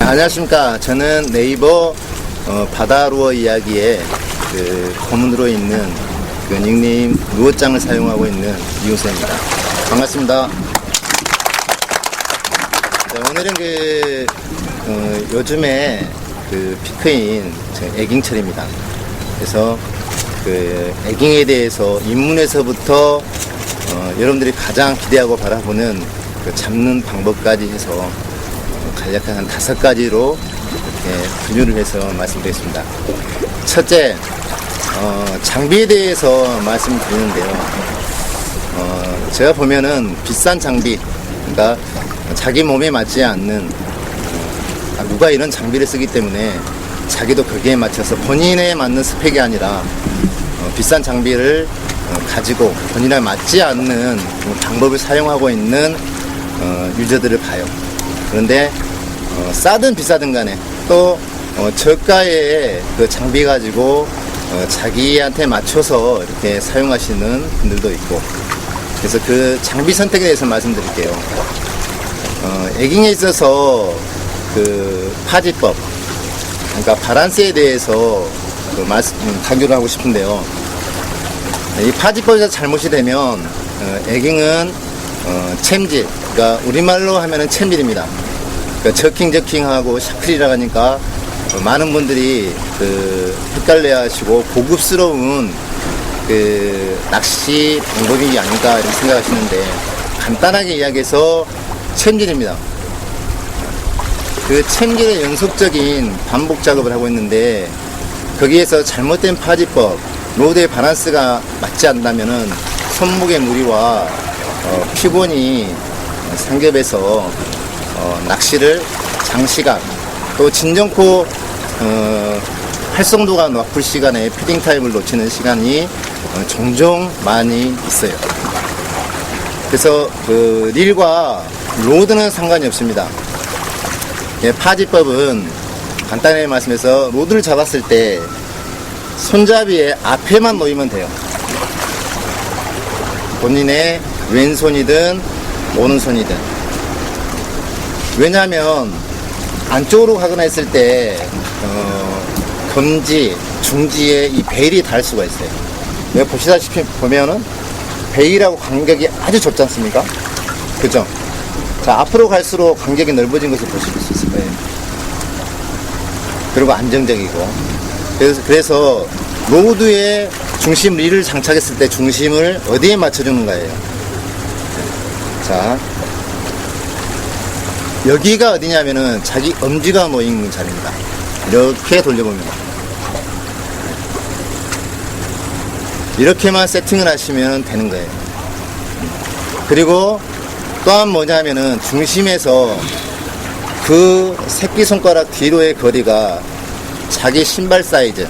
안녕하십니까. 저는 네이버 바다루어 이야기에 고문으로 있는 그 닉네임 루어짱을 사용하고 있는 이호세입니다. 반갑습니다. 자, 오늘은 요즘에 피크인 에깅철입니다. 그래서 에깅에 대해서 입문에서부터 여러분들이 가장 기대하고 바라보는 잡는 방법까지 해서 간략한 한 5가지로 이렇게 분류를 해서 말씀드리겠습니다. 첫째, 장비에 대해서 말씀드리는데요. 제가 보면은 비싼 장비, 그러니까 자기 몸에 맞지 않는, 누가 이런 장비를 쓰기 때문에 자기도 거기에 맞춰서 본인에 맞는 스펙이 아니라 비싼 장비를 가지고 본인에 맞지 않는 방법을 사용하고 있는 유저들을 봐요. 그런데 싸든 비싸든 간에 또 저가의 장비 가지고 자기한테 맞춰서 이렇게 사용하시는 분들도 있고, 그래서 그 장비 선택에 대해서 말씀드릴게요. 에깅에 있어서 파지법, 그러니까 바란스에 대해서 강조를 하고 싶은데요. 이 파지법에서 잘못이 되면 에깅은 챔질, 그러니까 우리말로 하면은 챔질입니다. 그러니까 저킹하고 샤클이라 하니까 많은 분들이 헷갈려 하시고 고급스러운 낚시 방법이 아닌가 이렇게 생각하시는데, 간단하게 이야기해서 챔질입니다. 그 챔질의 연속적인 반복 작업을 하고 있는데, 거기에서 잘못된 파지법, 로드의 바란스가 맞지 않는다면은 손목의 무리와 피곤이 상겹해서 낚시를 장시간, 또 진정코 활성도가 높을 시간에 피딩 타임을 놓치는 시간이 종종 많이 있어요. 그래서 릴과 로드는 상관이 없습니다. 파지법은 간단히 말씀해서 로드를 잡았을 때 손잡이의 앞에만 놓이면 돼요. 본인의 왼손이든 오른손이든. 왜냐하면 안쪽으로 가거나 했을 때 검지, 중지에 이 베일이 닿을 수가 있어요. 여기 보시다시피 보면은 베일하고 간격이 아주 좁지 않습니까? 그죠? 자, 앞으로 갈수록 간격이 넓어진 것을 보실 수 있을 거예요. 그리고 안정적이고. 그래서 로드에 중심 릴을 장착했을 때 중심을 어디에 맞춰주는 거예요. 자, 여기가 어디냐면은 자기 엄지가 놓인 자리입니다. 이렇게 돌려보면 이렇게만 세팅을 하시면 되는 거예요. 그리고 또한 뭐냐면은 중심에서 그 새끼손가락 뒤로의 거리가 자기 신발 사이즈,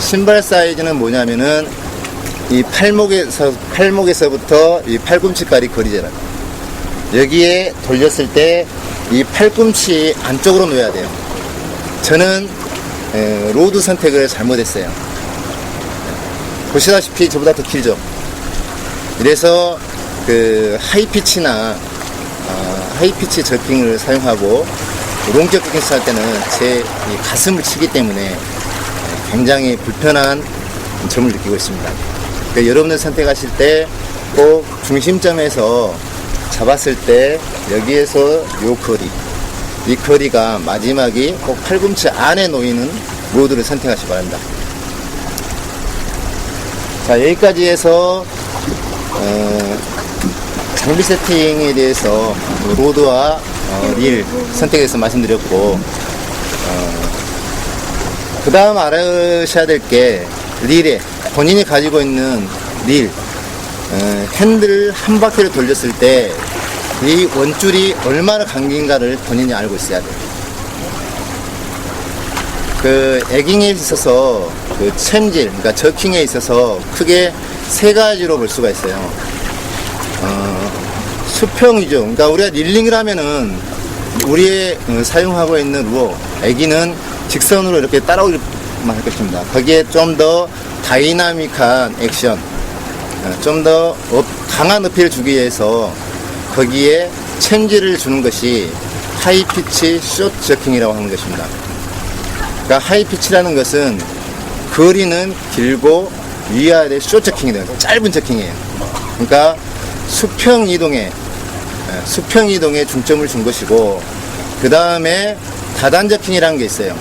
신발 사이즈는 뭐냐면은 이 팔목에서부터 이 팔꿈치까지 거리잖아요. 여기에 돌렸을 때 이 팔꿈치 안쪽으로 놓아야 돼요. 저는 로드 선택을 잘못했어요. 보시다시피 저보다 더 길죠. 이래서 하이피치나 하이피치 저킹을 사용하고 롱적 저킹 할 때는 제 가슴을 치기 때문에 굉장히 불편한 점을 느끼고 있습니다. 그러니까 여러분들 선택하실 때 꼭 중심점에서 잡았을 때 여기에서 요 거리, 이 거리가 마지막이 꼭 팔꿈치 안에 놓이는 로드를 선택하시기 바랍니다. 자, 여기까지 해서 장비 세팅에 대해서 로드와 릴 선택에 대해서 말씀드렸고, 그 다음 알아셔야 될 게 릴에 본인이 가지고 있는 릴, 핸들을 한 바퀴를 돌렸을 때 이 원줄이 얼마나 간긴가를 본인이 알고 있어야 돼요. 에깅에 있어서 챔질, 그러니까 저킹에 있어서 크게 3가지로 볼 수가 있어요. 수평 위주, 그러니까 우리가 릴링을 하면은 우리의 사용하고 있는 루어, 에깅은 직선으로 이렇게 따라오기만 할 것입니다. 거기에 좀 더 다이나믹한 액션, 좀 더 강한 어필을 주기 위해서 거기에 챔질을 주는 것이 하이피치 숏 저킹이라고 하는 것입니다. 그러니까 하이피치라는 것은 거리는 길고 위아래 숏 저킹이에요. 짧은 저킹이에요. 그러니까 수평 이동에 중점을 준 것이고, 그 다음에 다단 저킹이라는 게 있어요.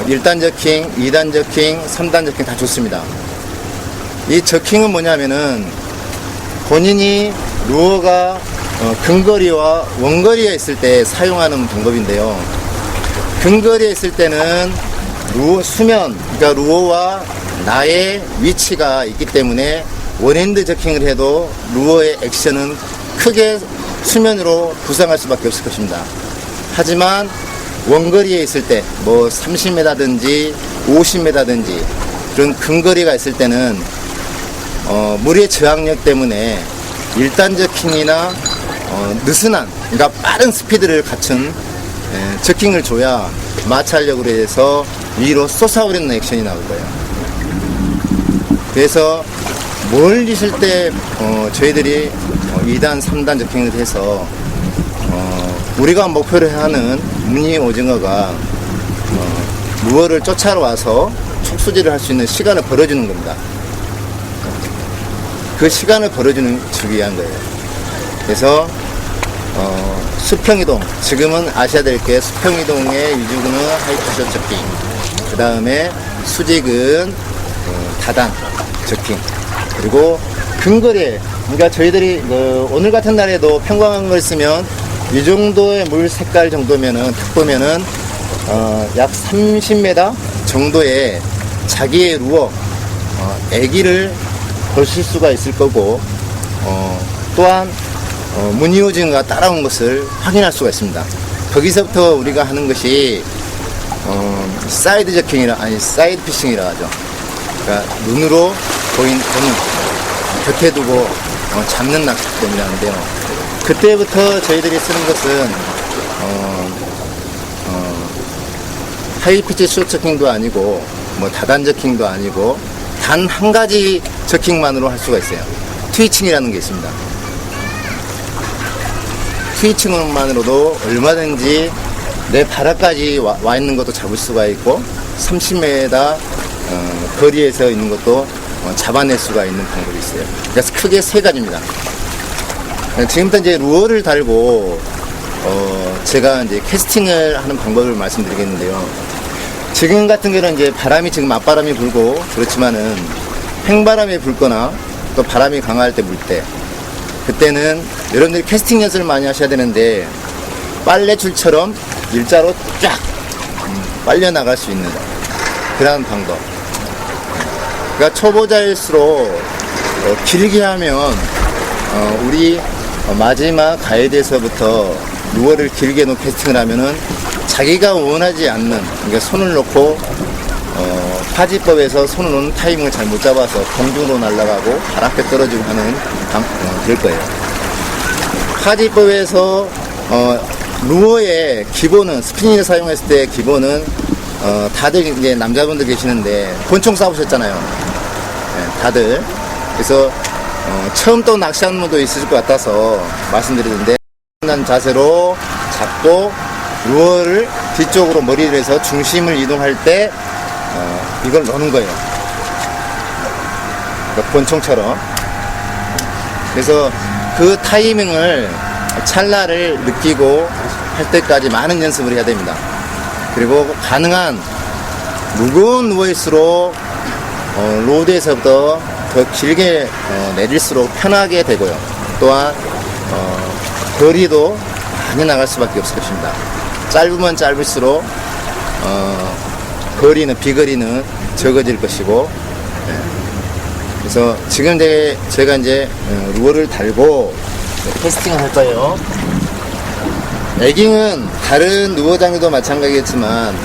1단 저킹, 2단 저킹, 3단 저킹 다 좋습니다. 이 저킹은 뭐냐면은 본인이 루어가 근거리와 원거리에 있을 때 사용하는 방법인데요. 근거리에 있을 때는 수면, 그러니까 루어와 나의 위치가 있기 때문에 원핸드 저킹을 해도 루어의 액션은 크게 수면으로 부상할 수밖에 없을 것입니다. 하지만 원거리에 있을 때 30m든지 50m든지 그런 근거리가 있을 때는 물의 저항력 때문에 1단 저킹이나 느슨한, 그러니까 빠른 스피드를 갖춘 저킹을 줘야 마찰력으로 해서 위로 솟아오르는 액션이 나올 거예요. 그래서 멀리 있을 때 저희들이 2단, 3단 저킹을 해서 우리가 목표를 하는 무늬 오징어가 루어를 쫓아와서 촉수질을 할 수 있는 시간을 벌어주는 겁니다. 그 시간을 벌어주기 위한 거예요. 그래서 수평이동, 지금은 아셔야 될 게 수평이동의 위주구는 하이피치 저킹, 그 다음에 수직은 다단 저킹, 그리고 근거리에, 그러니까 저희들이 오늘 같은 날에도 평광한 걸 쓰면 이 정도의 물 색깔 정도면은 딱 보면은 약 30m 정도의 자기의 루어 애기를 보실 수가 있을 거고, 또한 무늬 오징어가 따라온 것을 확인할 수가 있습니다. 거기서부터 우리가 하는 것이 사이드 저킹이라, 사이드 피싱이라 하죠. 그러니까 눈으로 보는 곁에 두고 잡는 낚싯대라는데요. 그때부터 저희들이 쓰는 것은 하이피치 숏 저킹도 아니고 다단 저킹도 아니고 단 한 가지 저킹만으로 할 수가 있어요. 트위칭이라는 게 있습니다. 트위칭만으로도 얼마든지 내 바닥까지 와 있는 것도 잡을 수가 있고 30m 거리에서 있는 것도 잡아낼 수가 있는 방법이 있어요. 그래서 크게 세 가지입니다. 지금부터 이제 루어를 달고 제가 이제 캐스팅을 하는 방법을 말씀드리겠는데요. 지금 같은 경우는 이제 바람이 지금 맞바람이 불고 그렇지만은 횡바람이 불거나 또 바람이 강할 때 불 때, 그때는 여러분들이 캐스팅 연습을 많이 하셔야 되는데 빨래줄처럼 일자로 쫙 빨려 나갈 수 있는 그런 방법. 그러니까 초보자일수록 길게 하면 우리 마지막 가이드에서부터 루어를 길게 놓고 캐스팅을 하면은 자기가 원하지 않는, 그러니까 손을 놓고 파지법에서 손을 놓는 타이밍을 잘 못 잡아서 공중으로 날아가고 발 앞에 떨어지고 하는 될 거예요. 파지법에서 루어의 기본은, 스피닝을 사용했을 때 기본은 다들 이제 남자분들 계시는데 권총 쏴보셨잖아요. 네, 다들. 그래서 처음 또 낚시하는 분도 있을 것 같아서 말씀드리는데, 난 자세로 잡고 루어를 뒤쪽으로 머리를 해서 중심을 이동할 때 이걸 넣는 거예요. 그러니까 권총처럼. 그래서 그 타이밍을, 찰나를 느끼고 할 때까지 많은 연습을 해야 됩니다. 그리고 가능한 무거운 루어일수록 로드에서부터 더 길게 내릴수록 편하게 되고요. 또한 거리도 많이 나갈 수밖에 없을 것입니다. 짧으면 짧을수록 비거리는 적어질 것이고, 그래서 지금 제가 이제 루어를 달고 캐스팅을 할 거예요. 에깅은 다른 루어 장비도 마찬가지겠지만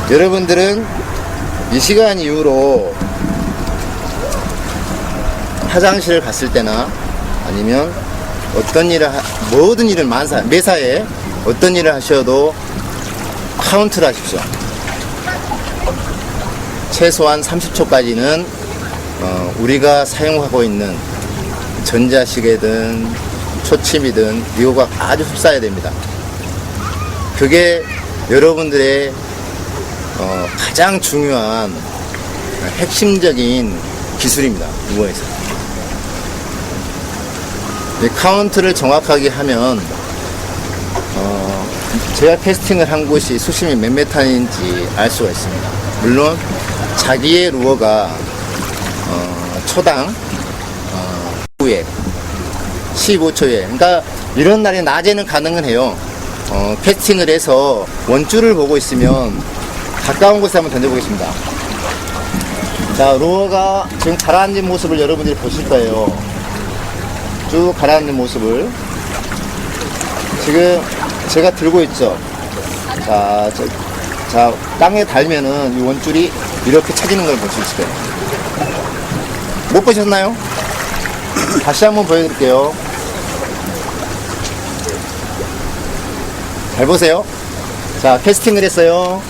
여러분들은 이 시간 이후로 화장실을 갔을 때나 아니면 모든 일을 매사에 어떤 일을 하셔도 카운트를 하십시오. 최소한 30초까지는 우리가 사용하고 있는 전자시계든 초침이든 리오가 아주 흡사해야 됩니다. 그게 여러분들의 가장 중요한 핵심적인 기술입니다. 루어에서. 이 카운트를 정확하게 하면 제가 캐스팅을 한 곳이 수심이 몇 메타인지 알 수가 있습니다. 물론 자기의 루어가 초당 9회 15초에, 그러니까 이런 날에 낮에는 가능은 해요. 캐스팅을 해서 원줄을 보고 있으면 가까운 곳에 한번 던져보겠습니다. 자, 루어가 지금 가라앉은 모습을 여러분들이 보실 거예요. 쭉 가라앉는 모습을 지금 제가 들고 있죠. 자, 땅에 닿으면은 이 원줄이 이렇게 쳐지는 걸 볼 수 있을 거예요. 못 보셨나요? 다시 한번 보여드릴게요. 잘 보세요. 자, 캐스팅을 했어요.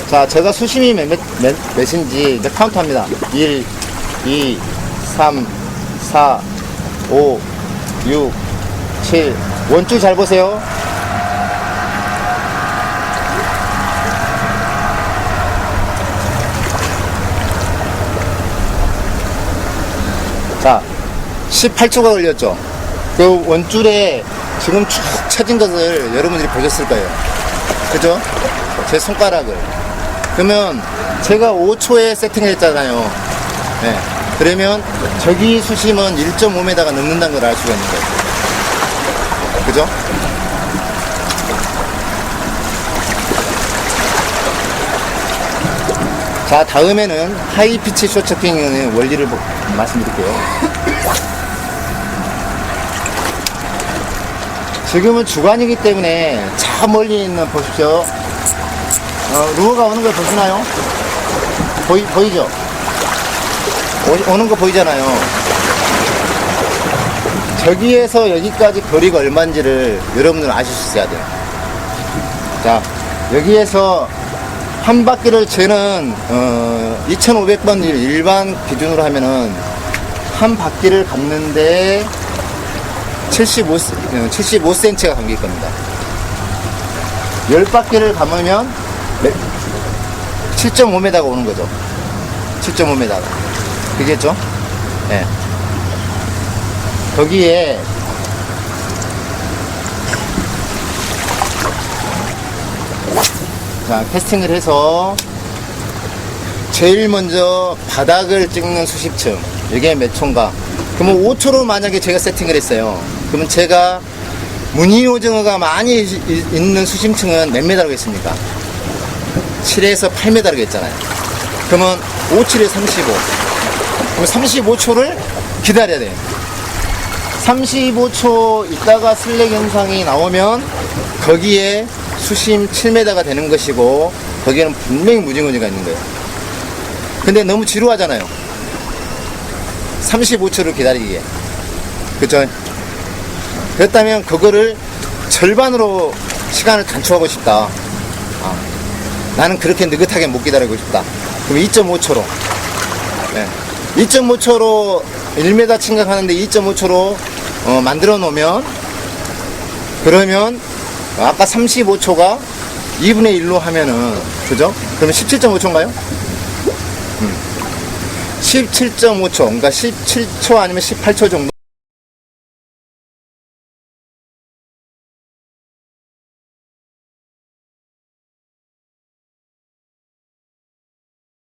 자, 제가 수심이 몇인지 이제 카운트 합니다. 1, 2, 3, 4, 5, 6, 7. 원줄 잘 보세요. 자, 18초가 걸렸죠. 그 원줄에 지금 쭉 쳐진 것을 여러분들이 보셨을 거예요. 그죠? 제 손가락을. 그러면 제가 5초에 세팅을 했잖아요. 네. 그러면 저기 수심은 1.5m가 넘는다는 걸 알 수가 있는 거예요. 그죠? 자, 다음에는 하이피치 숏처핑의 원리를 말씀드릴게요. 지금은 주간이기 때문에 저 멀리 있는, 보십시오. 루어가 오는 걸 보시나요? 보이죠? 오는 거 보이잖아요. 저기에서 여기까지 거리가 얼마인지를 여러분들은 아실 수 있어야 돼요. 자, 여기에서 한 바퀴를 저는 2500번 일반 기준으로 하면은 한 바퀴를 감는데 75cm가 감길 겁니다. 10바퀴를 감으면 7.5m가 오는 거죠. 7.5m가. 그겠죠? 예. 네. 거기에 자, 캐스팅을 해서 제일 먼저 바닥을 찍는 수심층, 이게 몇 초인가? 그러면 5초로 만약에 제가 세팅을 했어요. 그러면 제가 무늬오징어가 많이 있는 수심층은 몇 메다라고 했습니까? 7에서 8m라고 했잖아요. 그러면 5, 7에 35. 그럼 35초를 기다려야 돼요. 35초 있다가 슬랙 현상이 나오면 거기에 수심 7m가 되는 것이고, 거기에는 분명히 무징어지가 있는 거예요. 근데 너무 지루하잖아요. 35초를 기다리기에. 그쵸? 그렇다면 그거를 절반으로 시간을 단축하고 싶다. 나는 그렇게 느긋하게 못 기다리고 싶다. 그럼 2.5초로. 네. 2.5초로 1m 침각하는데 2.5초로 만들어 놓으면, 그러면 아까 35초가 2분의 1로 하면은, 그죠? 그러면 17.5초인가요? 17.5초, 그러니까 17초 아니면 18초 정도